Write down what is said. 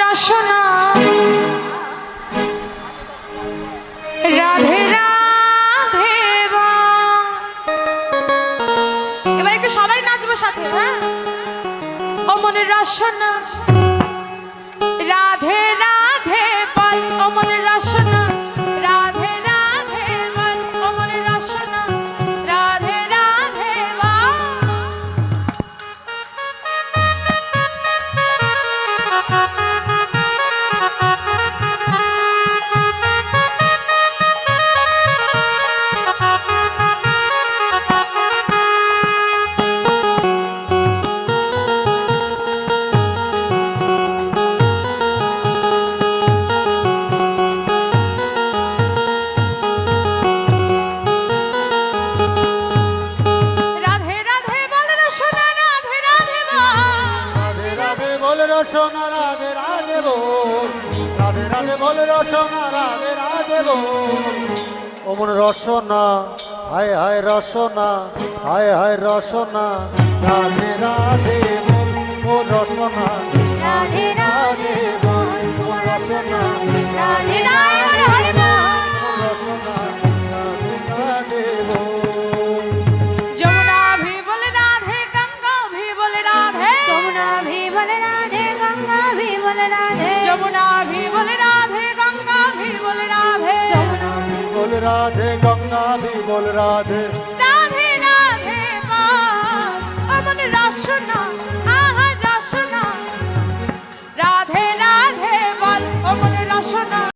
রসনা রাধে রাধে এবার একটু সবাই নাচবো সাথে। হ্যাঁ, ও মনের রসনা রাধে রাধে বল, ও মনের রসনা রাধে রাধে বল, ও মনের রসনা রাধে রাধে বল। রসনা রাধে রাধে বল, রাধে রাধে বল রসনা রাধে রাধে বল। ও মন রসনা হায় হায় রসনা, হায় হায় রসনা রাধে রাধে বল, ও রসনা রাধে রাধে বল, ও রসনা রাধে রাধে বল, রসনা রাধে রাধে বল। যমুনা ভি বলে রাধে, গঙ্গা ভি বলে রাধে, যমুনা ভি বলে রাধে, গঙ্গা ভি বলে রাধে, যমুনা ভি বলে রাধে, গঙ্গা ভি বলে রাধে, যমুনা ভি বল রাধে, গঙ্গা ভি বল রাধে। রাধে রাধে বল, ও মনে রসনা আহা রসনা রাধে রাধে বল, ও মনে রসনা।